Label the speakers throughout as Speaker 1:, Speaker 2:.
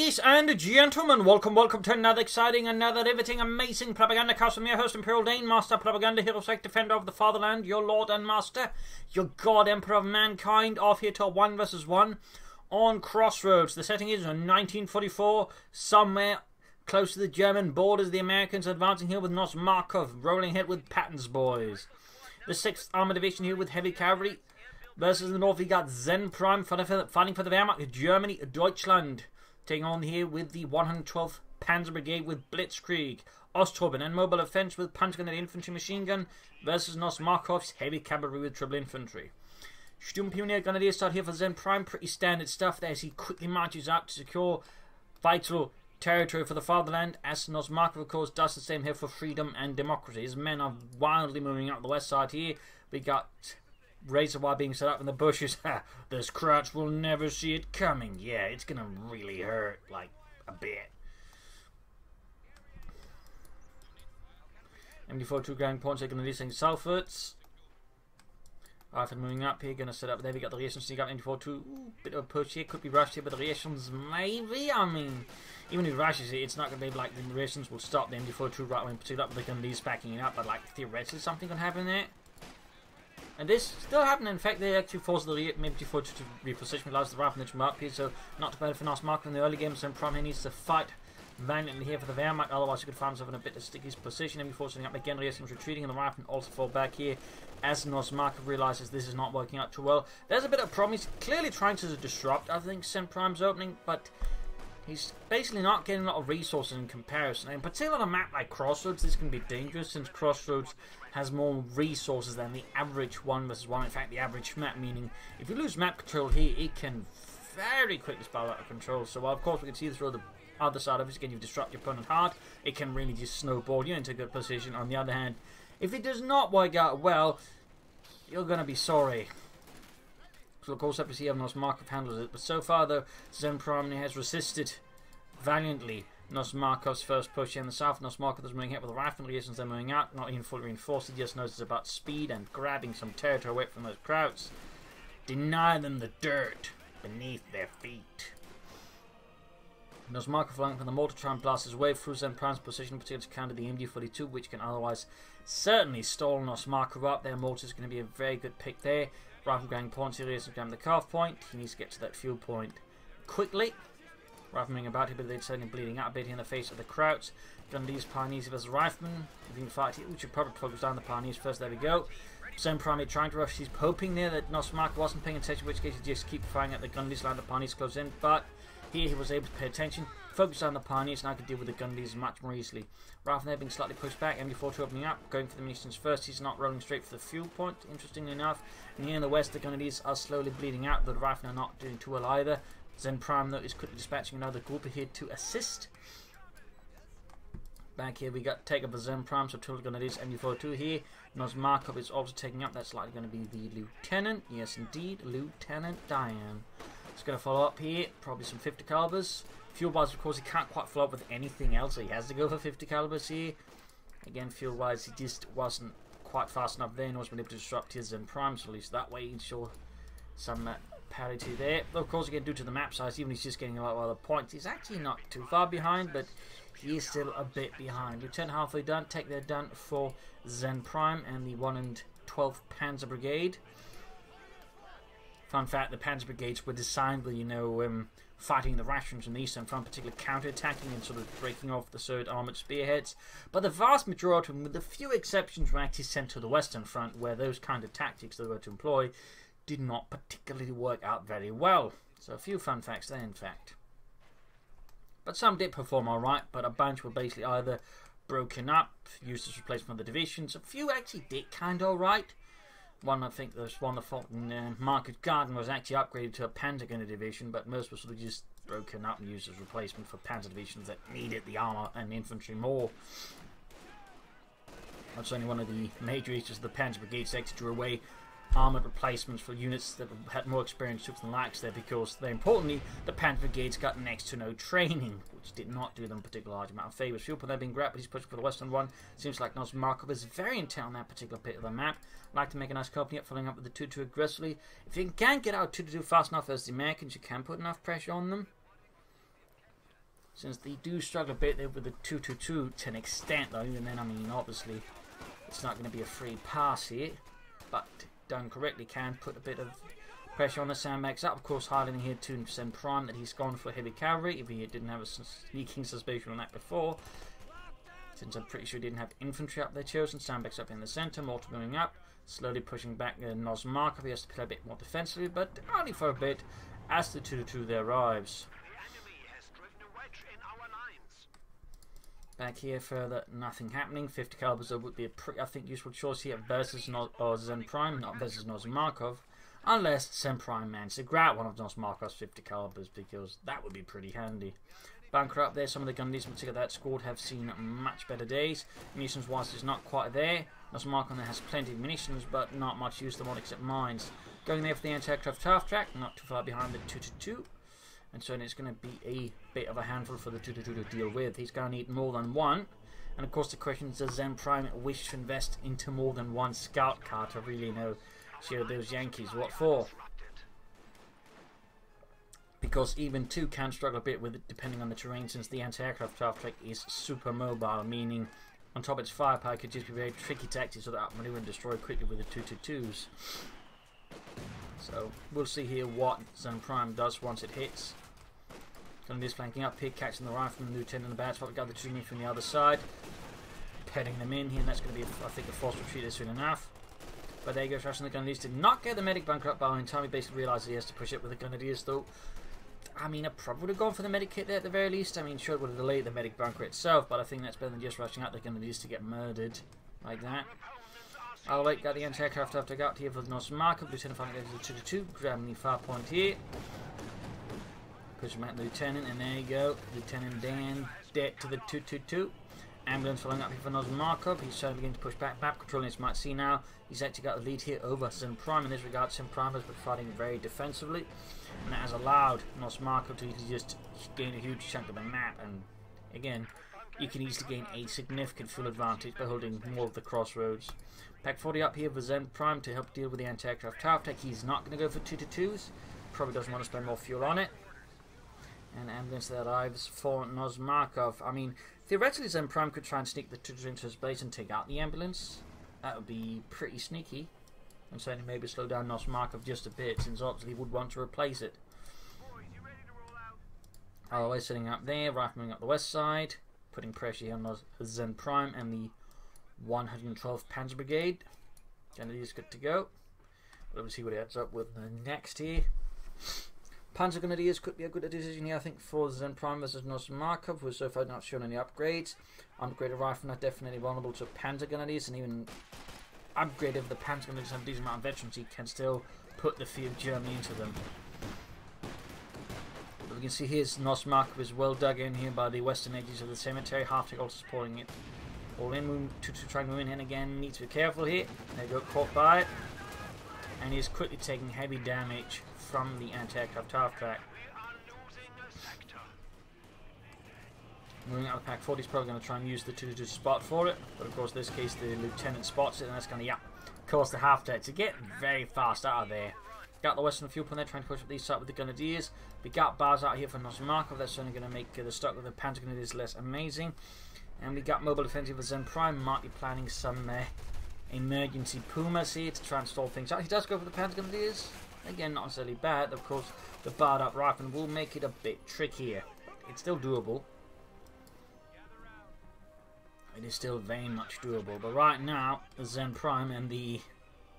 Speaker 1: Ladies and gentlemen, welcome to another exciting, another riveting, amazing Propagandacast from your host, Imperial Dane, Master Propaganda, Hero Psych, Defender of the Fatherland, your Lord and Master, your God Emperor of Mankind, off here to 1 vs 1 on Crossroads. The setting is 1944, somewhere close to the German borders. The Americans advancing here with Nosmarkov, rolling ahead with Patton's boys. The 6th Armored Division here with heavy cavalry. Versus the north, we got Zen Prime fighting for the Wehrmacht, Germany, Deutschland. Taking on here with the 112th Panzer Brigade with Blitzkrieg. Osthoben and mobile offense with punch gun and infantry machine gun versus Nosmarkov's heavy cavalry with triple infantry. Sturmpioneer Grenadiers start here for Zen Prime. Pretty standard stuff there as he quickly marches out to secure vital territory for the fatherland, as Nosmarkov of course does the same here for freedom and democracy. His men are wildly moving out the west side here. We got razor wire being set up in the bushes. This crouch will never see it coming. Yeah, it's gonna really hurt, like, a bit. MD42 ground points are gonna do something Salfords. After moving up here, gonna set up there. We got the Rations sneak up MD42. Ooh, bit of a push here, could be rushed here, but the Rations maybe. I mean, even if it rushes it, it's not gonna be like the Rations will stop the MD42 right when pursued up, but they're gonna be backing it up. But like theoretically, something can happen there. And this still happened. In fact, they actually forced the MD42 to reposition, allows the rifle to come up here, so not too bad for Nosmarkov in the early game. So Prime here needs to fight valiantly here for the Wehrmacht, otherwise he could find himself in a bit of sticky position. MD4 setting up again, Rations retreating, and the rifle also fall back here as Nosmarkov realizes this is not working out too well. There's a bit of problem. He's clearly trying to disrupt, I think, Zen Prime's opening, but he's basically not getting a lot of resources in comparison. And particularly on a map like Crossroads, this can be dangerous since Crossroads has more resources than the average 1 vs 1. In fact, the average map, meaning if you lose map control here, it can very quickly spiral out of control. So while of course we can see this through the other side of it, again, you disrupt your opponent hard, it can really just snowball you into a good position. On the other hand, if it does not work out well, you're going to be sorry. So of course, up to see how Nosmarkov handles it. But so far, though, Zen Prime has resisted valiantly Nosmarkov's first push in the south. Nosmarkov is moving out with the rifle reasons they're moving out, not even fully reinforced. He just knows it's about speed and grabbing some territory away from those krauts. Deny them the dirt beneath their feet. Nosmarkov flying from the mortar try and blast his way through Zen Prime's position, particularly to counter the MD42, which can otherwise certainly stall Nosmarkov up. Their mortar is going to be a very good pick there. Rifle going points here is grabbing the calf point. He needs to get to that fuel point quickly. Rifleman about here, but they're certainly bleeding out a bit here in the face of the krauts. Grenadiers, Pioneers versus Rifleman. We can fight here. We should probably focus down the Pioneers first. There we go. Zen Prime trying to rush. He's hoping there that Nosmarkov wasn't paying attention, in which case he just keep firing at the Grenadiers, line the Pioneers close in. But here he was able to pay attention, focus on the Pioneers, and I could deal with the Grenadiers much more easily. Rifleman there being slightly pushed back. MD42 opening up, going for the munitions first. He's not rolling straight for the fuel point, interestingly enough. And here in the west, the Grenadiers are slowly bleeding out, but the Riflemen are not doing too well either. Zen Prime, though, is quickly dispatching another group here to assist. Back here, we got take up the Zen Prime, so total Grenadiers, MD42 here. Nosmarkov is also taking up. That's likely going to be the Lieutenant. Yes, indeed, Lieutenant Diane. He's going to follow up here, probably some 50 calibers. Fuel-wise, of course, he can't quite follow up with anything else, so he has to go for 50 calibers here. Again, fuel-wise, he just wasn't quite fast enough there, and was been able to disrupt his Zen Prime, so at least that way, ensure some parity there. Of course, again, due to the map size, even if he's just getting a lot of other points, he's actually not too far behind, but he is still a bit behind. Lieutenant halfway done, take their done for Zen Prime and the 112th Panzer Brigade. Fun fact, the Panzer Brigades were designed with, fighting the Russians on the Eastern Front, particularly counter-attacking and sort of breaking off the third armoured spearheads. But the vast majority of them, with a few exceptions, were actually sent to the Western Front, where those kind of tactics they were to employ did not particularly work out very well. So a few fun facts there, in fact. But some did perform alright, but a bunch were basically either broken up, used as replacement of the divisions. A few actually did kind of alright. One, I think, there's one that fought in Market Garden was actually upgraded to a Panzer division, but most were sort of just broken up and used as replacement for Panzer divisions that needed the armour and infantry more. That's only one of the major issues of the Panzer Brigades actually drew away armoured replacements for units that had more experience troops than lacks there, because they importantly the Panzer Brigades got next to no training, which did not do them a particular large amount of favours. Fuel point there being grabbed, but he's pushing for the western one. Seems like Nosmarkov is very intent on that particular bit of the map. Like to make a nice company up, following up with the 2-2 aggressively. If you can't get out 2-2 fast enough as the Americans, you can put enough pressure on them. Since they do struggle a bit there with the 222 to an extent though, even then, I mean, obviously it's not going to be a free pass here, but done correctly can put a bit of pressure on the sandbags up. Of course, highlighting here to Zen Prime that he's gone for heavy cavalry, if he didn't have a sneaking suspicion on that before. Since I'm pretty sure he didn't have infantry up there chosen, sandbags up in the centre, mortar moving up, slowly pushing back Nosmarkov. He has to play a bit more defensively, but only for a bit as the 222 there arrives. Back here further, nothing happening. 50 calibers would be a pretty, I think, useful choice here versus Zen Prime, not versus Nosmarkov, unless Zen Prime managed to grab one of Nosmarkov's 50 calibers, because that would be pretty handy. Bunker up there, some of the gun leaders in particular that squad have seen much better days. Munitions wise is not quite there. Nosmarkov has plenty of munitions, but not much use them on except mines. Going there for the anti-aircraft half track, not too far behind the 222. And so it's going to be a bit of a handful for the 222 to deal with. He's going to need more than one. And of course the question is, does Zen Prime wish to invest into more than one scout car to really show those Yankees what for? Because even two can struggle a bit with it depending on the terrain, since the anti-aircraft half track is super mobile, meaning on top of its firepower it could just be very tricky to actually sort of outmaneuver and destroy quickly with the 222s. So we'll see here what Zen Prime does once it hits. Going to be flanking up here, catching the rifle from the lieutenant in the bad spot. We've got the two men from the other side, petting them in here, and that's going to be, I think, a forced retreat soon enough. But there you go, Russian. The Grenadiers did not get the medic bunker up by in time. He basically realised he has to push it with the Grenadiers, though. I mean, I probably would have gone for the medic kit there at the very least. I mean, sure, it would have delayed the medic bunker itself, but I think that's better than just rushing out the Grenadiers to get murdered like that. I'll wait, got the anti-aircraft after I got here for the Nosmarkov. Lieutenant finally goes to the 222, grabbing the far point here. Push him back, Lieutenant, and there you go. Lieutenant Dan dead to the 222. Ambulance following up here for Nosmarkov. He's starting to begin to push back, map controlling, as you might see now. He's actually got the lead here over Zen Prime. In this regard, Zen Prime has been fighting very defensively, and that has allowed Nosmarkov to just gain a huge chunk of the map. And again, you can easily gain a significant fuel advantage by holding more of the crossroads. Pack 40 up here for Zen Prime to help deal with the anti-aircraft tower attack. He's not going to go for 222s. Probably doesn't want to spend more fuel on it. And ambulance that arrives for Nosmarkov. I mean, theoretically Zen Prime could try and sneak the 222 into his base and take out the ambulance. That would be pretty sneaky. And certainly maybe slow down Nosmarkov just a bit, since obviously he would want to replace it. Always sitting up there, rifling up the west side, putting pressure here on Zen Prime and the 112th Panzer Brigade. Kennedy's good to go. We'll see what he ends up with next here. Panzer Grenadiers could be a good decision here, I think, for Zen Prime versus Nosmarkov, who so far not shown any upgrades. Upgraded rifle are definitely vulnerable to Panzer Grenadiers, and even upgraded if the Panzer Grenadiers have a decent amount of veterans, he can still put the fear of Germany into them. But we can see here's Nosmarkov is well dug in here by the western edges of the cemetery. Half-Tick also supporting it. All in, move to try and move in again. Need to be careful here. There you go, caught by it. And he's quickly taking heavy damage from the anti-aircraft half track. Moving out of pack 40 is probably going to try and use the 222 spot for it, but of course in this case the lieutenant spots it, and that's going to cause the half track to get very fast out of there. Got the western fuel point there, trying to push up the east side with the Grenadiers. We got bars out here for Nosmarkov. That's only going to make the stock with the Panzer Grenadiers less amazing. And we got mobile defensive with Zen Prime. Might be planning some emergency Pumas here to try and stall things out. He does go for the Panzer Grenadiers. Again, not necessarily bad. Of course, the barred up rifle will make it a bit trickier. It's still doable. It is still very much doable. But right now, the Zen Prime and the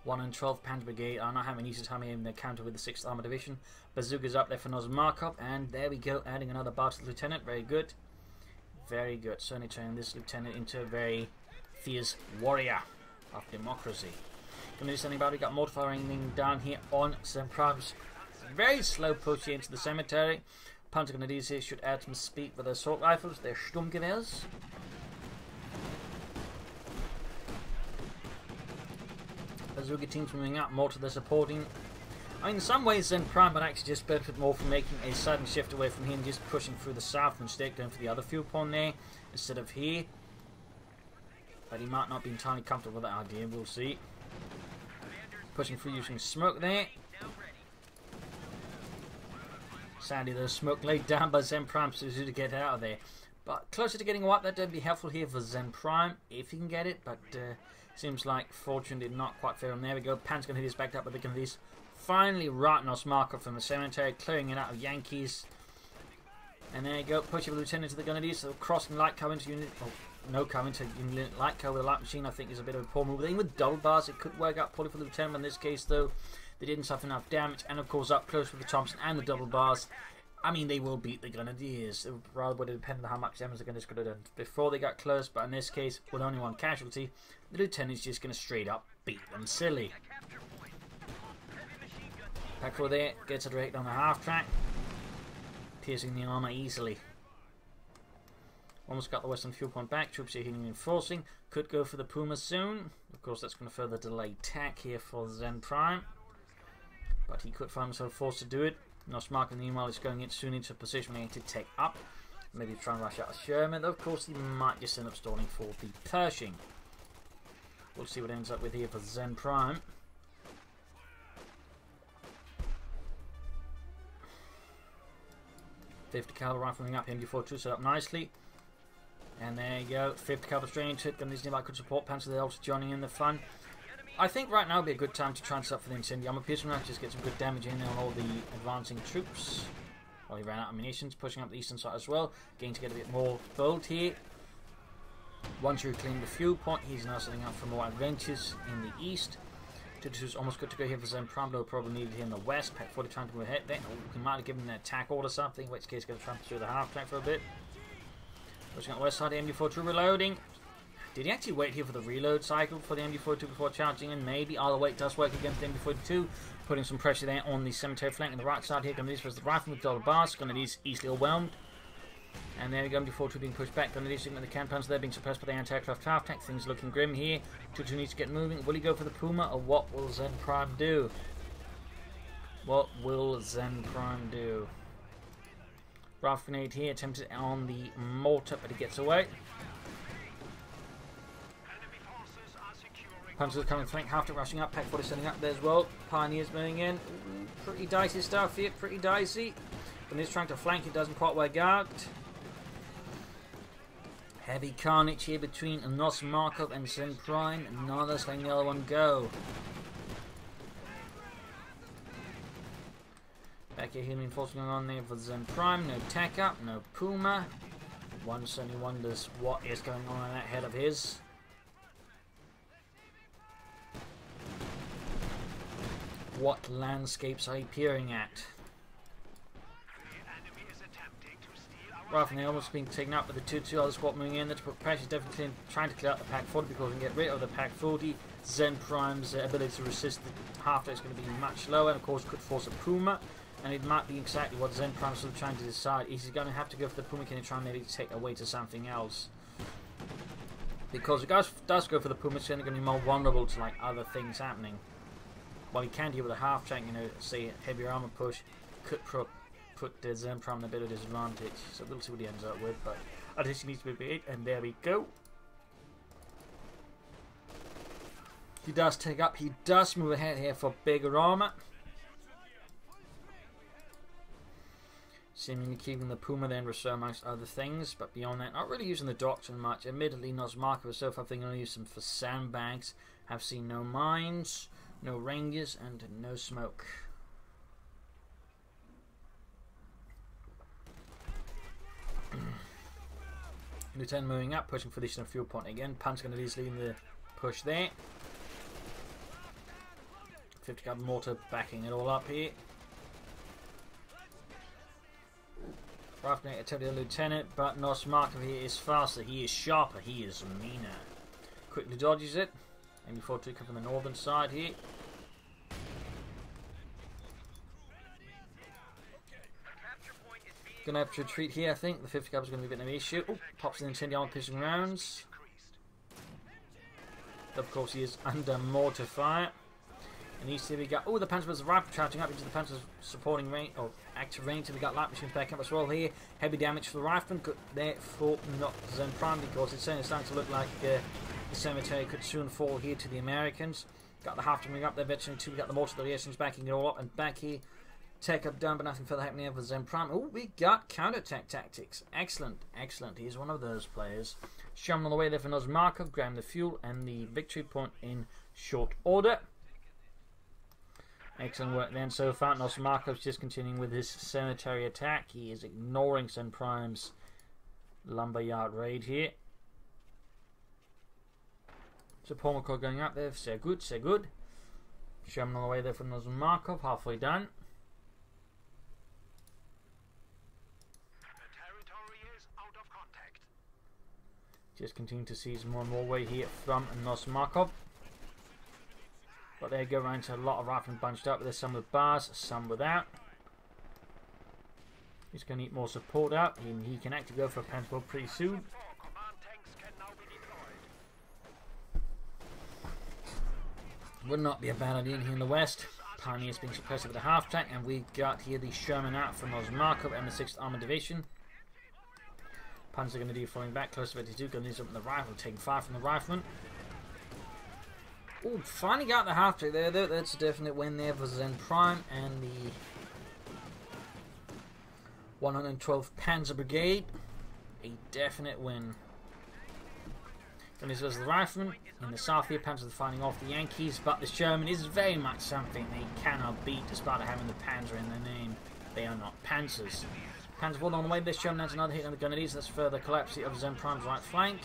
Speaker 1: 112th Panzer Brigade are not having easy time in their counter with the 6th Armored Division. Bazooka's up there for Nosmarkov. And there we go, adding another bar to the lieutenant. Very good. Very good. Certainly turning this lieutenant into a very fierce warrior of democracy. Going to do something about it. Got mortar firing down here on Zen Prime's very slow push here into the cemetery. Panzer Grenadiers here should add some speed with their assault rifles, their Sturmgewehrs. Bazooka teams moving up, mortar they're supporting. I mean, in some ways Zen Prime would actually just benefit more from making a sudden shift away from him, just pushing through the south instead, going for the other fuel point there instead of here. But he might not be entirely comfortable with that idea, we'll see. Pushing through using smoke there. Sadly, there's smoke laid down by Zen Prime to get out of there. But closer to getting a wipe, that would be helpful here for Zen Prime, if he can get it. But seems like fortune did not quite fail him. There we go. Pan's going to hit his back up, but they're going to hit finally right Nosmarkov from the cemetery, clearing it out of Yankees. And there you go. Push your lieutenant to the Grenadiers. So crossing light cover into unit. Oh, no cover into unit light cover with a light machine, I think, is a bit of a poor move. Even with double bars, it could work out poorly for the lieutenant. In this case, though, they didn't suffer enough damage. And of course, up close with the Thompson and the double bars, I mean, they will beat the Grenadiers. It rather would have depended on how much damage the Grenadiers could have done before they got close. But in this case, with only one casualty, the lieutenant's just going to straight up beat them silly. Pack 4 there, gets it right on the half track, piercing the armour easily. Almost got the western fuel point back. Troops are healing and enforcing. Could go for the Puma soon. Of course, that's going to further delay tack here for Zen Prime. But he could find himself forced to do it. Nosmarkov, meanwhile, is going soon into a position where he to take up. Maybe try and rush out a Sherman. Though, of course, he might just end up stalling for the Pershing. We'll see what ends up with here for Zen Prime. .50 caliber rifling up, MG42 set up nicely. And there you go, 50 caliber straight into it. These nearby could support Panzer, they're also joining in the fun. I think right now would be a good time to try and set up for the incendiary. I'm a piercing round, just get some good damage in on all the advancing troops. Well, he ran out of munitions, pushing up the eastern side as well. Getting to get a bit more bold here. Once you clean the fuel point, he's now setting up for more adventures in the east. 22's almost good to go here for Zen Prime, though probably needed here in the west. Pack 40 trying to move ahead there. Oh, he might have given an attack order or something, in which case going to tramp through the half track for a bit. Pushing up the west side, the MG42 reloading. Did he actually wait here for the reload cycle for the MG42 before charging in? Maybe. Either way, it does work against the MG42. Putting some pressure there on the cemetery flank on the right side here. Grenadiers versus the rifle with double bars. Grenadiers easily overwhelmed. And there we go, MG42 being pushed back. Grenadiers sitting with the camp panzer there being suppressed by the anti-aircraft half tank. Things looking grim here. 22 needs to get moving. Will he go for the Puma, or what will Zen Prime do? What will Zen Prime do? Rifle grenade here, attempted on the mortar, but he gets away. Panzers coming flank, half tank rushing up, Pack 40 setting up there as well. Pioneers moving in. Ooh, pretty dicey stuff here, pretty dicey. When he's trying to flank, it doesn't quite work out. Heavy carnage here between Nosmarkov and Zen Prime. Neither's letting the other one go. Back here, healing force going on there for Zen Prime. No tack up, no Puma. One certainly wonders what is going on in that head of his. What landscapes are you peering at? Rifle almost being taken up with the 2-2 other squad moving in. That's what pressure definitely trying to clear out the Pack 40 because we can get rid of the Pack 40. Zen Prime's ability to resist the half track is going to be much lower, and of course could force a Puma. And it might be exactly what Zen Prime's sort of trying to decide. Is he going to have to go for the Puma? Can he try and maybe take away to something else? Because if he does go for the Puma, it's going to be more vulnerable to like other things happening. While he can deal with a half track, you know, say heavy armor push, could put the Zen Prime in a bit of disadvantage. So we'll see what he ends up with, but I think he needs to be big, and there we go. He does take up, he does move ahead here for bigger armor. Seemingly keeping the Puma then reserve amongst other things, but beyond that, not really using the doctrine much. Admittedly, Nosmarkov so far thinking only use them for sandbags. Have seen no mines, no rangers, and no smoke. Lieutenant moving up, pushing for the additional fuel point again. Punch going to easily in the push there. 50 caliber mortar backing it all up here. Rifle attempted the lieutenant, but Nosmarkov here is faster, he is sharper, he is meaner. Quickly dodges it. MG42 come from the northern side here. Gonna have to retreat here, I think. The 50 caliber is going to be a bit of an issue. Oh, pops an incendiary on piercing rounds. Of course, he is under mortar fire. And you see we got, oh, the Panzer's rifle charging up into the Panzer's supporting range, or active range. And we got light machines back up as well here. Heavy damage for the rifleman. Good there for not Zen Prime because it's certainly starting to look like the cemetery could soon fall here to the Americans. Got the half to bring up there, veteran 2. We got the mortar, the reactions backing it all up, and back here tech up done, but nothing further happening over Zen Prime. Oh, we got counter-attack tactics. Excellent, excellent. He's one of those players. Shoving on the way there for Nosmarkov, grabbing the fuel and the victory point in short order. Excellent work then so far. Nosmarkov's just continuing with his cemetery attack. He is ignoring Zen Prime's lumberyard raid here. So Polmakov going up there. Sehr good, sehr good. Sherman on the way there from Nosmarkov, halfway done.
Speaker 2: The territory is out of contact.
Speaker 1: Just continue to seize more and more way here from Nosmarkov. But there you go, around to a lot of riflemen bunched up. There's some with bars, some without. He's going to need more support out. He can actually go for a Pentacle pretty soon. Would not be a bad idea here in the west. Pioneers being suppressed over the half track, and we got here the Sherman out from Nosmarkov and the 6th Armored Division. Panzer going to do falling back close to 52, going to lose up in the rifle, taking fire from the rifleman. Oh, finally got the half track there though. That's a definite win there for Zen Prime and the 112th Panzer Brigade. A definite win. And this was the rifleman. In the south here, Panzer are fighting off the Yankees, but the Sherman is very much something they cannot beat despite having the Panzer in their name. They are not Panzers. Panzer falling on the way, this Sherman has another hit on the Grenadiers. That's further collapse of Zen Prime's right flank,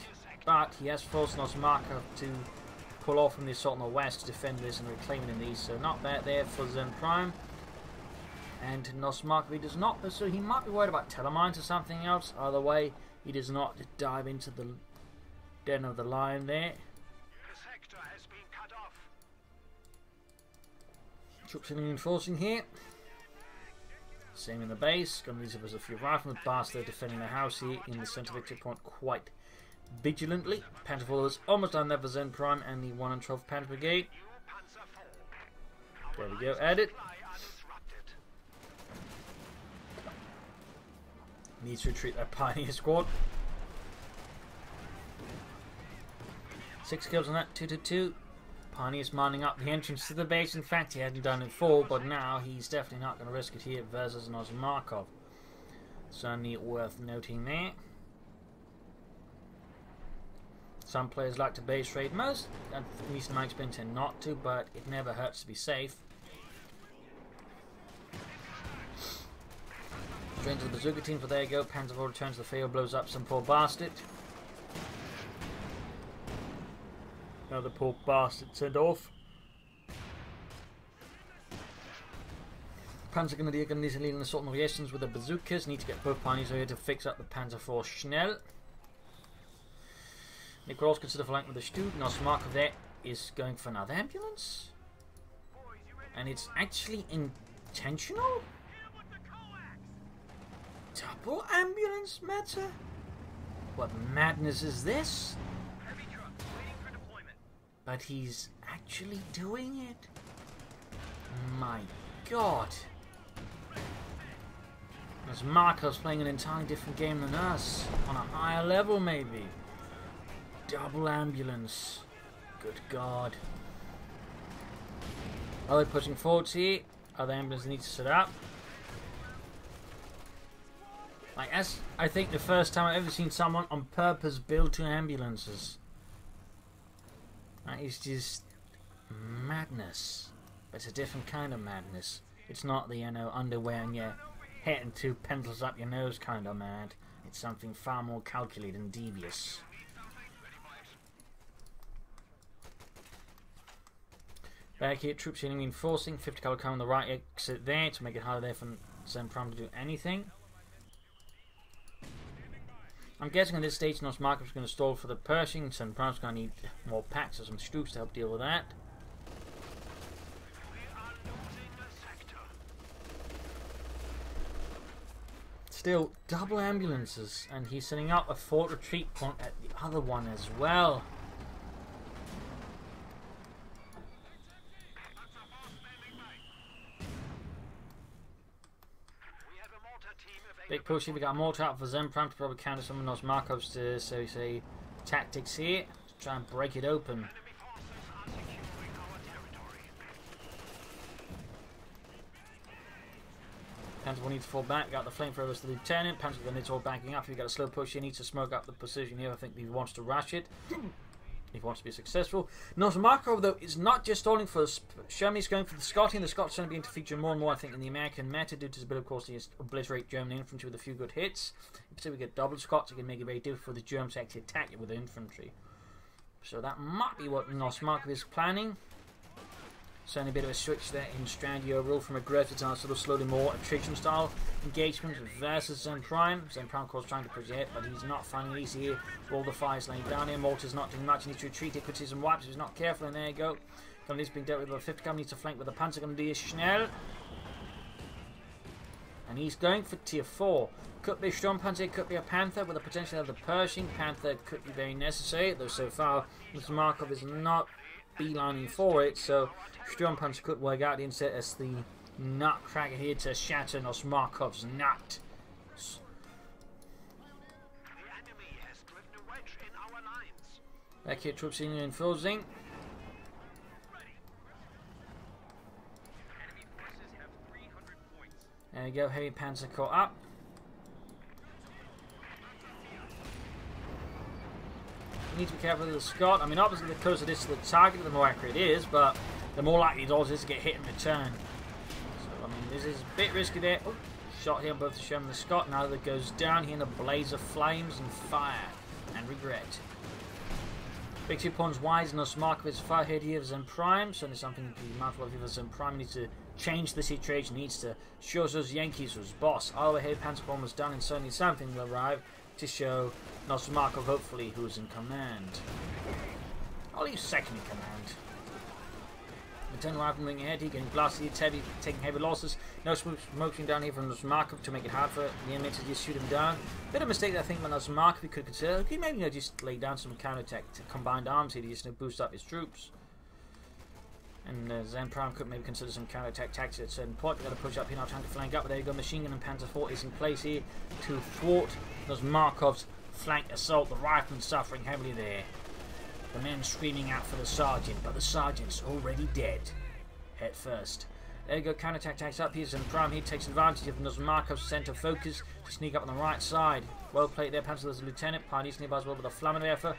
Speaker 1: but he has forced Nosmarkov to pull off from the assault on the west to defend this and reclaim it in these, so not bad there for Zen Prime. And Nosmarkov, he does not, so he might be worried about telemines or something else. Either way, he does not dive into the den of the lion there.
Speaker 2: The sector has been cut off.
Speaker 1: Troops in reinforcing here. Same in the base. Going to use it as a few riflemen. Bastard defending the house here in the centre victory point quite vigilantly. Panzer followers almost done there for Zen Prime and the 112th Panzer Brigade. There we go, added. Needs to retreat that Pioneer squad. 6 kills on that, 2-2. Pioneer's minding up the entrance to the base. In fact, he hadn't done it before, but now he's definitely not going to risk it here versus Nosmarkov. Certainly worth noting there. Some players like to base raid, most, at least in my experience, tend not to, but it never hurts to be safe. Straight to the bazooka team, but there you go. Panzer IV returns the field, blows up some poor bastard. Another poor bastard sent off. Panzer Grenadier going to need to lead an assault on the resistance with the bazookas. Need to get both pioneers here to fix up the Panzer IV Schnell. Nichols consider flank with the Stu. Nosmarkov there is going for another ambulance. And it's actually intentional? Double ambulance matter? What madness is this? But he's actually doing it? My God. Nosmarkov's playing an entirely different game than us. On a higher level, maybe. Double ambulance. Good God. Are they pushing forwards here? Other ambulance need to sit up. Like, as I think the first time I've ever seen someone on purpose build 2 ambulances. That is just madness. But it's a different kind of madness. It's not the, you know, underwear and your head and 2 pencils up your nose kind of mad. It's something far more calculated and devious. Back here, troops here reinforcing. 50 caliber coming on the right exit there to make it harder there for Zen Prime to do anything. I'm guessing at this stage Nosmarkov is going to stall for the Pershing. Zen Prime's going to need more packs or some Stoops to help deal with that. Still, double ambulances, and he's setting up a fort retreat point at the other one as well. Big push here, we got a mortar out for Zen Prime to probably counter some of Nosmarkov's so say tactics here to try and break it open. Panzer will need to fall back. Got the flamethrowers to the lieutenant. Panzer will need to all backing up. If you got a slow push, he needs to smoke up the position here. I think he wants to rush it. He wants to be successful. Nosmarkov, though, is not just stalling for Sherman. He's going for the Scotty, and the Scots are beginning to feature more and more, I think, in the American meta due to his ability, of course, to obliterate German infantry with a few good hits. If we get double Scots, it can make it very difficult for the Germans to actually attack it with infantry. So that might be what Nosmarkov is planning. Certainly a bit of a switch there in strategy overall from aggressive to sort of slowly more attrition style engagement versus Zen Prime. Zen Prime, of course, trying to push ahead, but he's not finding it easy here. All the fires laying down here. Mortar's not doing much. He needs to retreat. He could see some wipes if he's not careful, and there you go. Company's being dealt with by 50 company. Needs to flank with the Panzer Grenadier Schnell. And he's going for tier 4. Could be a Sturmpanzer, could be a Panther with the potential of the Pershing. Panther could be very necessary, though so far Nosmarkov is not beelining for it, so Sturmpanzer could work out instead as the nutcracker here to shatter Nosmarkov's nut.
Speaker 2: The enemy has driven a wedge in our lines.
Speaker 1: Back here, troops in enforcing.
Speaker 3: Enemy forces have 300 points.
Speaker 1: There we go, heavy Panzer caught up. You need to be careful with the Scot. I mean, obviously the closer it is to the target, the more accurate it is, but the more likely it also is to get hit in return. So, I mean, this is a bit risky there. Oh, shot here on both the Sherman and the Scot. Now that goes down here in a blaze of flames and fire and regret. Big 2 points wise, Nosmarkov is far ahead here of Zen Prime. Certainly something to be mindful of. Zen Prime needs to change the situation, needs to show those Yankees who's boss. All the head Panzer bomb was done, and certainly something will arrive to show Nosmarkov, hopefully, who's in command. I'll leave second in command. Lieutenant Rifle moving ahead, he getting blasted, it's heavy, taking heavy losses. No smoking down here from Nosmarkov to make it hard for the enemy to just shoot him down. Bit of a mistake, I think, when Nosmarkov could consider. He maybe just lay down some counterattack to combined arms here to just boost up his troops. And Zen Prime could maybe consider some counterattack tactics at a certain point. They're going to push up here now, trying to flank up. But there you go, machine gun and Panzer IV is in place here to thwart Nosmarkov's flank assault. The riflemen suffering heavily there. The men screaming out for the sergeant, but the sergeant's already dead. Head first. There you go, counterattack tactics up here. Zen Prime here takes advantage of Nosmarkov's centre focus to sneak up on the right side. Well played there, Panzer. There's a lieutenant. Parties nearby as well with a Flammenwerfer.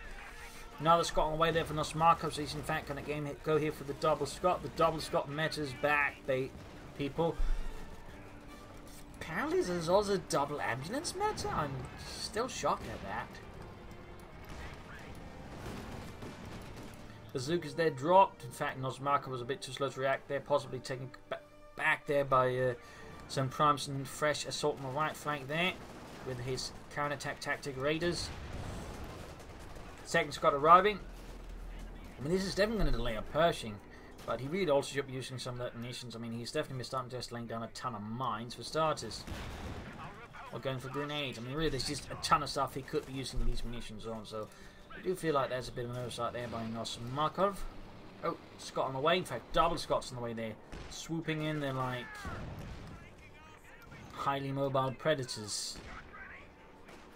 Speaker 1: Another Scot on the way there for Nosmarkov, so he's in fact going to go here for the double Scot. The double Scot meta's back, people. Apparently there's also a double ambulance meta. I'm still shocked at that. Bazookas there dropped. In fact, Nosmarkov was a bit too slow to react there, possibly taken back there by some Primes and fresh assault on the right flank there with his counterattack tactic raiders. Second Scot arriving. I mean, this is definitely going to delay a Pershing, but he really also should be using some of that munitions. I mean, he's definitely missed out on just laying down a ton of mines for starters. Or going for grenades. I mean, really, there's just a ton of stuff he could be using these munitions on, so I do feel like there's a bit of an oversight there by Nosmarkov. Oh, Scot on the way. In fact, double Scots on the way there. Swooping in, they're like highly mobile predators.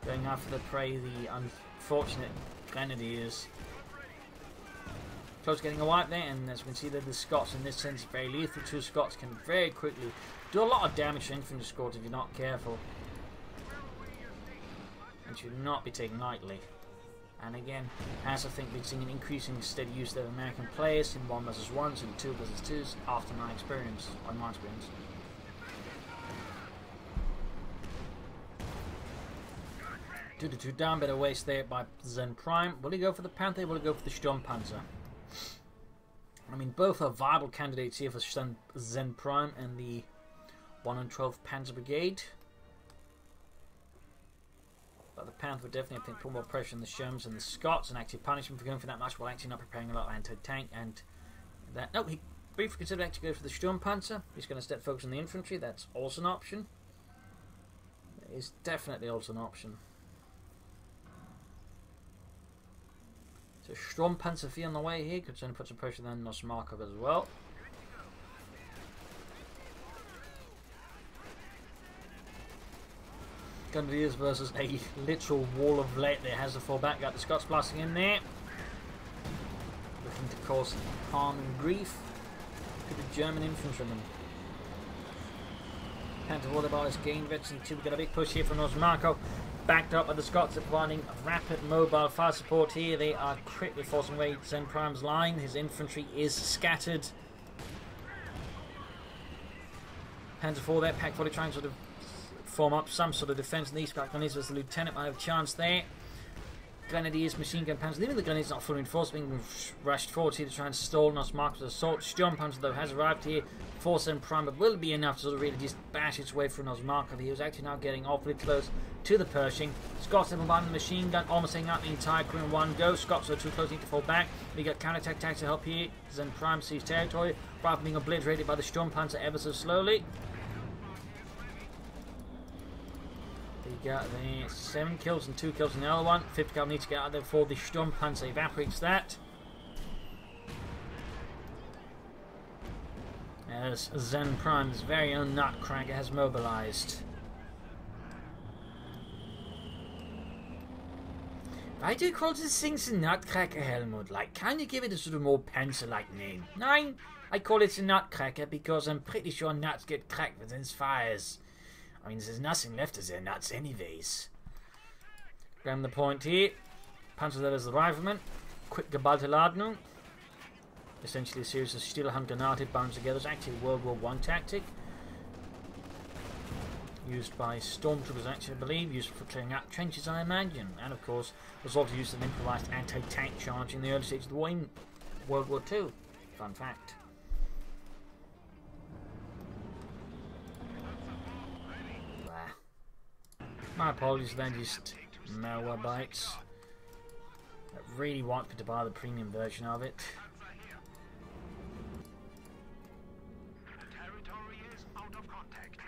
Speaker 1: Going after the prey, the unfortunate Grenadiers. Close getting a wipe there, and as we can see that the Scots in this sense are very lethal. 2 Scots can very quickly do a lot of damage to infantry squads if you're not careful. And should not be taken lightly. And again, as I think we've seen an increasing steady use of American players in 1 vs 1s and 2 vs 2s after my experience, on my experience. Two down, better waste there by Zen Prime. Will he go for the Panther? Will he go for the Sturmpanzer? I mean, both are viable candidates here for Zen Prime and the 112th Panzer Brigade. But the Panther would definitely, I think, put more pressure on the Shermans and the Scots and actually punish them for going for that much while actually not preparing a lot of anti-tank and that. No, he briefly considered actually go for the Sturmpanzer. He's going to step focus on the infantry. That's also an option. That is definitely also an option. So Sturmpanzer V on the way here could certainly put some pressure on Nosmarkov as well. Grenadiers versus a literal wall of lead there. Has to fall back. Got the Scots blasting in there. Looking to cause harm and grief to the German infantrymen. Panther all about his gain veteran 2. We got a big push here from Nosmarkov. Backed up by the Scots are providing rapid mobile fire support here. They are quickly forcing away Zen Prime's line. His infantry is scattered. Panther 4 there, Pack 40 trying to sort of form up some sort of defence in the east back on his as the lieutenant might have a chance there. Grenadiers, machine gun panzers, even the grenadiers not fully reinforced, being rushed forward here to try and stall Nosmarkov's assault. Storm Panzer though has arrived here. Force and Prime, but will be enough to sort of really just bash its way through Nosmarkov. He was actually now getting awfully close to the Pershing. Scots have bombarded the machine gun, almost taking out the entire crew in one go. Scots are too close, need to fall back. We got counter-attack tactics to help here. Zen Prime sees territory, rather being obliterated by the Sturm Panzer ever so slowly. We got the 7 kills and 2 kills in the other one. 50 cal needs to get out there before the Sturm Panzer evaporates that. As Zen Prime's very own Nutcracker has mobilized. Why do you call this thing the Nutcracker, Helmut? Like, can you give it a sort of more pencil-like name? Nein, I call it the Nutcracker because I'm pretty sure nuts get cracked within its fires. I mean, there's nothing left of their nuts anyways. Grab the point here. Panzerleiter the rifleman. Quick geballte Ladung. Essentially a series of steel Handgranaten bound together. It's actually a World War I tactic. Used by stormtroopers, actually, I believe. Used for clearing out trenches, I imagine. And of course, was also used as an improvised anti-tank charge in the early stages of the war in World War II. Fun fact. My apologies, they're just malware bytes. I really want me to buy the premium version of it.
Speaker 2: Territory is out of contact.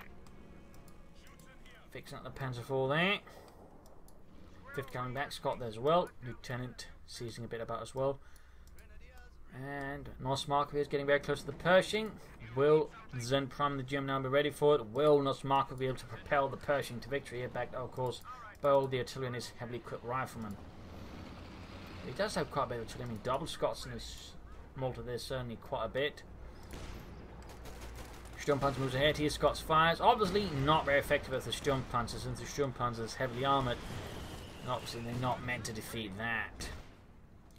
Speaker 1: Fixing up the Panzer IV there. 5th coming back, Scott there as well. Lieutenant seizing a bit about as well. And Nosmarkov is getting very close to the Pershing. Will Zen Prime the German now be ready for it? Will Nosmarkov be able to propel the Pershing to victory? Here backed, of course, by all the artillery and his heavily equipped riflemen. He does have quite a bit of artillery. I mean, double Scots in his Malta there, certainly quite a bit. Sturmpanzer moves ahead here. Scots fires. Obviously, not very effective with the Sturmpanzer, since the Sturmpanzer is heavily armoured. And obviously, they're not meant to defeat that.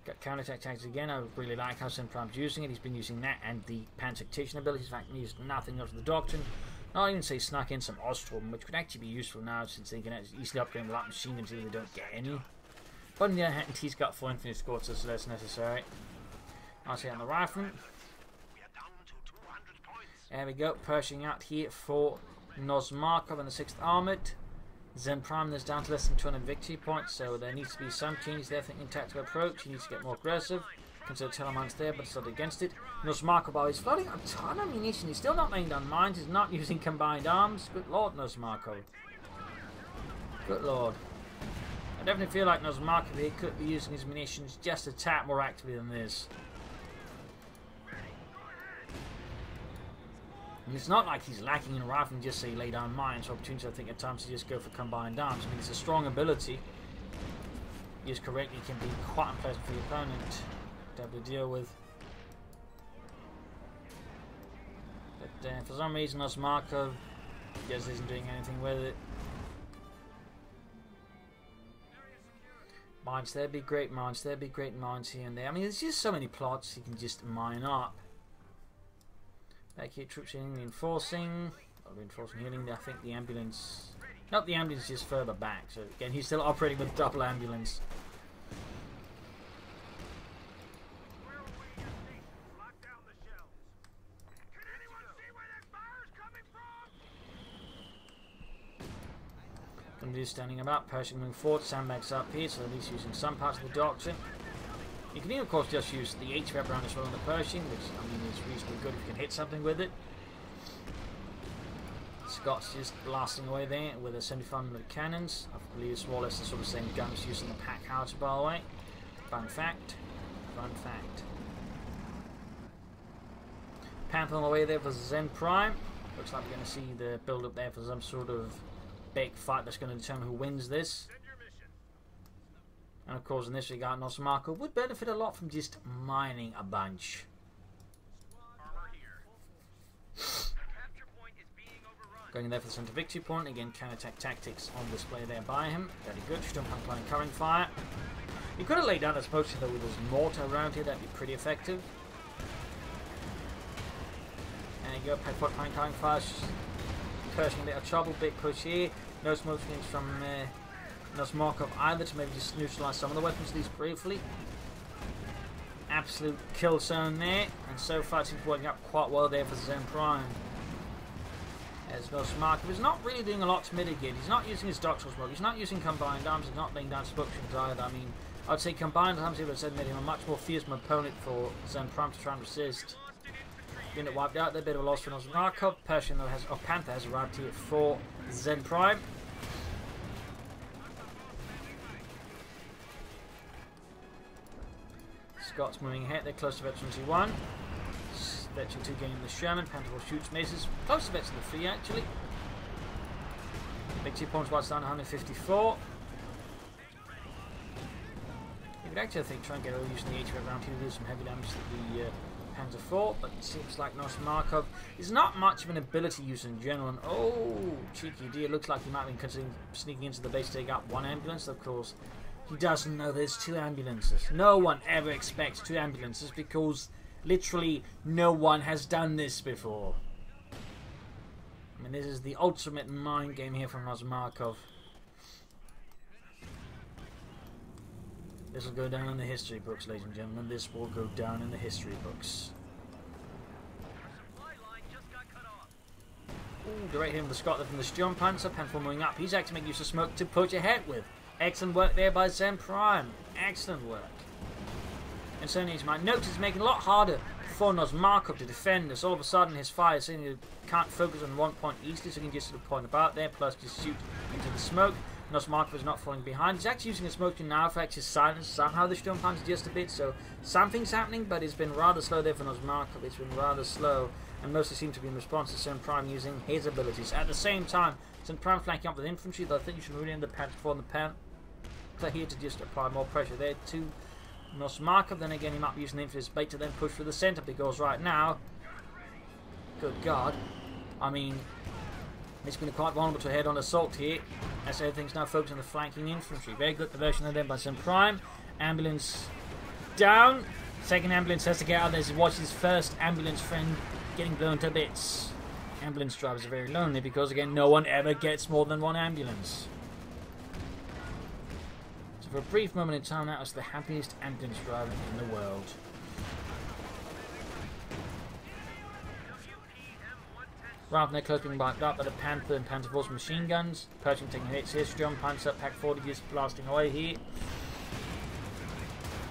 Speaker 1: Got counter-attack tactics again. I really like how Zen Prime's using it. He's been using that and the Panzer-Tactician abilities. In fact, he used nothing of the Doctrine. I'll even say snuck in some Ostrom, which could actually be useful now since they can easily upgrade the light machine guns if they don't get any. But on the other hand, he's got 4 infinite scores, so that's necessary. I'll say on the rifleman.
Speaker 2: We are down to 200 points.
Speaker 1: There we go. Pershing out here for Nosmarkov and the 6th Armoured. Zen Prime is down to less than 200 victory points, so there needs to be some change there. Thinking tactical approach, he needs to get more aggressive. Consider Teleman's there, but it's not against it. Nosmarkov is floating a ton of ammunition. He's still not laying down mines. He's not using combined arms. Good lord, Nosmarkov. Good lord. I definitely feel like Nosmarkov here could be using his munitions just a tad more actively than this. And it's not like he's lacking in a rifle and just say lay down mines or opportunities. I think at times to just go for combined arms. I mean, it's a strong ability. Used correctly can be quite unpleasant for the opponent to have to deal with. But for some reason, Nosmarkov just isn't doing anything with it. Mines, there'd be great mines. There'd be great mines here and there. I mean, there's just so many plots you can just mine up. Back here, troops healing, reinforcing. Well, reinforcing, healing. I think the ambulance. Not the ambulance, just further back. So again, he's still operating with double ambulance.
Speaker 2: Lock down the shells. Can anyone see where that fire's coming from?
Speaker 1: Gonna do standing about, Pershing moving forward, sandbags up here, so at least using some parts of the Doctrine. You can even, of course, just use the HVAP round as well on the Pershing, which, I mean, is reasonably good if you can hit something with it. Scott's just blasting away there with a 75mm cannons. I believe it's more or less the sort of same guns used in the pack howitzer, by the way. Fun fact. Fun fact. Panther on the way there for Zen Prime. Looks like we're going to see the build up there for some sort of big fight that's going to determine who wins this. And of course, in this regard, Nosmarkov would benefit a lot from just mining a bunch.
Speaker 3: Armor here. The capture point is being overrun.
Speaker 1: Going there for the centre victory point. Again, counter-attack tactics on display there by him. Very good. Sturmpunk line covering fire. He could have laid down a smoke though with his mortar around here. That'd be pretty effective. There you go. Petpot line covering fire. Pershing a bit of trouble. Big push here. No smoke screens from Nosmarkov either to maybe just neutralise some of the weapons of these briefly. Absolute kill zone there. And so far it seems working out quite well there for Zen Prime. As Nosmarkov is not really doing a lot to mitigate. He's not using his doctoral smoke. He's not using combined arms. He's not laying down smoke screens either. I mean, I'd say combined arms here would have made him a much more fearsome opponent for Zen Prime to try and resist. Unit wiped out. They're a bit of a loss for Nosmarkov. Persian though has, or Panther has arrived here for Zen Prime. Scots moving ahead. They're close to Veteran 2-1. Veteran 2 gaining the Sherman. Panther will shoot maces. Close to Veteran 3 actually. Big 2 points while it's down 154. You could actually, I think, try and get over using the HV round here to do some heavy damage to the Panzer 4, but it seems like Nosmarkov is not much of an ability user in general. And oh, cheeky dear, looks like he might be considering sneaking into the base to take out one ambulance. Of course, he doesn't know there's two ambulances. No one ever expects two ambulances because literally no one has done this before. I mean, this is the ultimate mind game here from Nosmarkov. This will go down in the history books, ladies and gentlemen. This will go down in the history books. Ooh, direct hit from the Scotland from the Sturmpanzer. Panther moving up. He's actually making use of smoke to push ahead with. Excellent work there by Zen Prime. Excellent work. And certainly, as you might notice, it's making it a lot harder for Nosmarkov to defend this. All of a sudden, his fire seemingly can't focus on one point easily, so he can just sort of point about there, plus just shoot into the smoke. Nosmarkov is not falling behind. He's actually using a smoke to now for actually silence somehow the Sturmpanzer just a bit, so something's happening, but it's been rather slow there for Nosmarkov. It's been rather slow, and mostly seem to be in response to Zen Prime using his abilities. At the same time, Zen Prime flanking up with infantry, though I think you should move in the Panther for the Panther here to just apply more pressure there to Nosmarkov. Then again, he might be using the infantry as bait to then push through the centre, because right now, good God, I mean, it's been quite vulnerable to a head-on assault here, as everything's now focused on the flanking infantry. Very good diversion of them by Zen Prime. Ambulance down. Second ambulance has to get out there to watch his first ambulance friend getting blown to bits. Ambulance drivers are very lonely because, again, no one ever gets more than one ambulance. So for a brief moment in time, that was the happiest ambulance driver in the world. Rather than their close being wiped up by the Panther and Panther Force machine guns. Pershing taking hits here. Sturmpanzer, Pack 40 just blasting away here.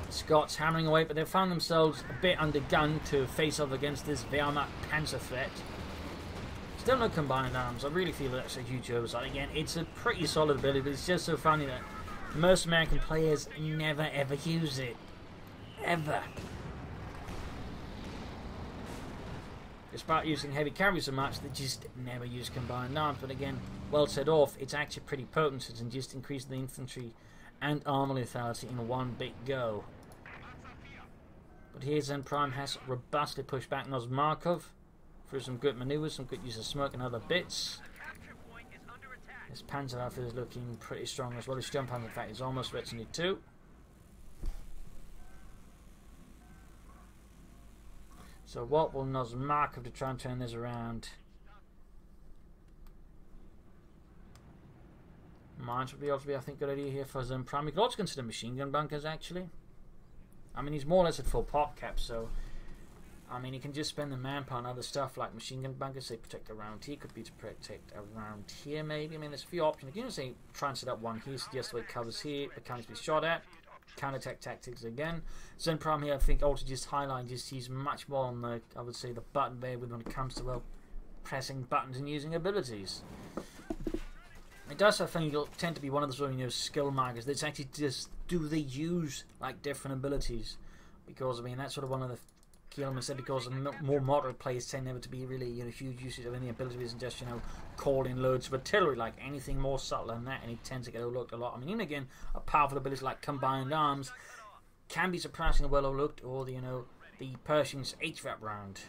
Speaker 1: Scots hammering away, but they've found themselves a bit undergunned to face off against this Wehrmacht Panzer threat. Still no combined arms. I really feel that's a huge oversight. Again, it's a pretty solid ability, but it's just so funny that most American players never ever use it. Ever. Despite using heavy cavalry so much, they just never use combined arms. But again, well set off, it's actually pretty potent, so it's just increasing the infantry and armor lethality in one big go. But here Zen Prime has robustly pushed back Nosmarkov through some good maneuvers, some good use of smoke and other bits. This Panzer outfit is looking pretty strong as well. His Sturmpanzer, in fact, is almost ready too. So what will Nosmarkov to try and turn this around? Mines would be able to be, I think, a good idea here for Zen Prime. You could also consider machine gun bunkers, actually. I mean, he's more or less at full pop cap, so I mean, he can just spend the manpower on other stuff like machine gun bunkers, say protect around here, could be to protect around here maybe. I mean, there's a few options. You can say try and set up one here, suggest the way it covers here, but can't be shot at. Counter-attack tactics again. Zen Prime here, I think, also just highlight, just use much more on the, I would say, the button there when it comes to, well, pressing buttons and using abilities. It does, I think, it'll tend to be one of the sort of, skill markers that's actually just, do they use, like, different abilities? Because, I mean, that's sort of one of the key elements there, because more moderate players tend never to be really, huge usage of any abilities and just, call in loads of artillery, like anything more subtle than that, and it tends to get overlooked a lot. I mean, even again, a powerful ability like combined arms can be surprisingly well overlooked, or the Pershing's HVAP round.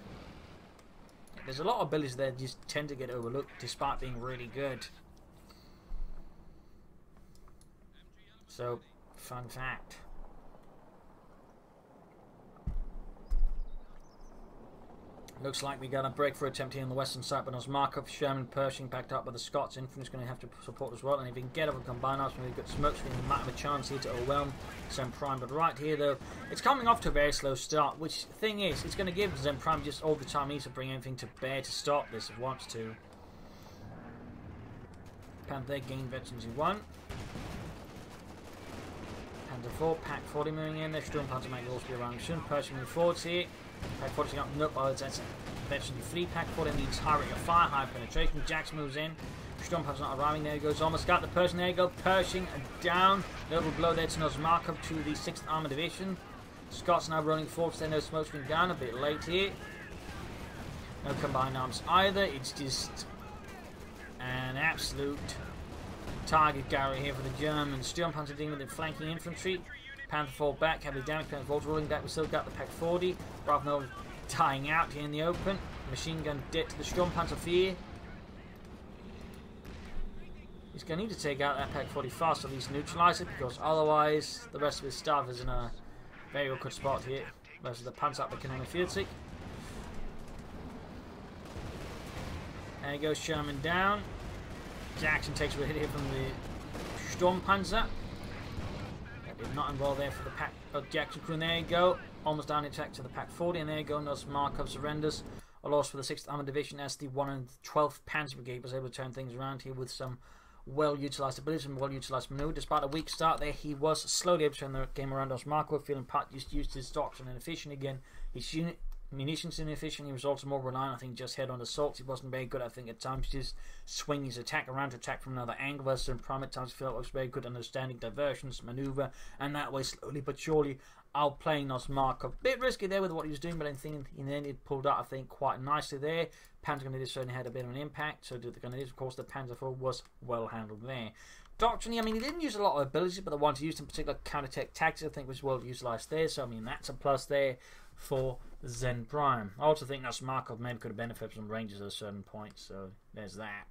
Speaker 1: There's a lot of abilities that just tend to get overlooked despite being really good. So, fun fact. Looks like we got a breakthrough attempt here on the western side, but Nosmarkov, Sherman, Pershing backed up by the Scots. Infantry's going to have to support as well, and if we can get up and combine us, we've got smoke screen, we might have a chance here to overwhelm Zen Prime. But right here, though, it's coming off to a very slow start, which thing is, it's going to give Zen Prime just all the time he needs to bring anything to bear to stop this if it wants to. Panther gain veterans in 1. Panther 4, Pack 40 moving in there. Sturm Panzer make the be around soon. Pershing moving forwards here. Pack 40 up and up by the veteran 3. Pack 40 needs high rate of fire, high penetration. Jax moves in. Sturm Panzer not arriving. There he goes. Almost got the Pershing. There you go. Pershing down. Little blow there to Nosmarkov to the 6th Armour Division. Scots now running forward. There no smoke screen down. A bit late here. No combined arms either. It's just an absolute target gallery here for the Germans. Sturm Panzer dealing with the flanking infantry. Panther fall back, heavily damaged. Panther falls rolling back. We still got the Pack 40. Bravo dying out here in the open. Machine gun dead to the Sturm Panzer 4. He's going to need to take out that Pack 40 fast, at least neutralise it, because otherwise the rest of his staff is in a very awkward spot here. Most of the Panzer up can only field sick. There goes Sherman down. Jackson takes a hit here from the Sturm Panzer. That did not involve there for the Pack of Jackson crew. And there you go. Almost down attack to the Pack 40. And there you go. Nosmarkov surrenders. A loss for the 6th Armored Division as the 112th Panzer Brigade was able to turn things around here with some well-utilised abilities and well-utilised manoeuvre. Despite a weak start there, he was slowly able to turn the game around. Nosmarkov feeling part just used his doctrine inefficient again. His unit munitions inefficient. He was also more reliant, I think, just head-on assaults. He wasn't very good, I think, at times just swing his attack around to attack from another angle. Versus in Prime at times, I feel it was very good understanding diversions, manoeuvre, and that way, slowly but surely, outplaying Nosmarkov. Bit risky there with what he was doing, but I think in the end it pulled out, I think, quite nicely there. Panzer Grenadiers certainly had a bit of an impact, so did the Grenadiers. Of course, the Panzer IV was well handled there. Doctrine, I mean, he didn't use a lot of abilities, but the ones he used in particular, counter-tech tactics, I think was well utilised there, so I mean, that's a plus there for Zen Prime. I also think Nosmarkov maybe could have benefited from ranges at a certain point, so there's that.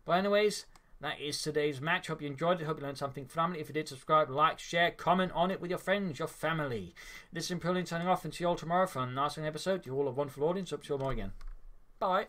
Speaker 1: But anyways, that is today's match. Hope you enjoyed it. Hope you learned something from it. If you did, subscribe, like, share, comment on it with your friends, your family. This is Imperial signing off, and see you all tomorrow for a nice episode. You all a wonderful audience. Hope to see you all more again. Bye.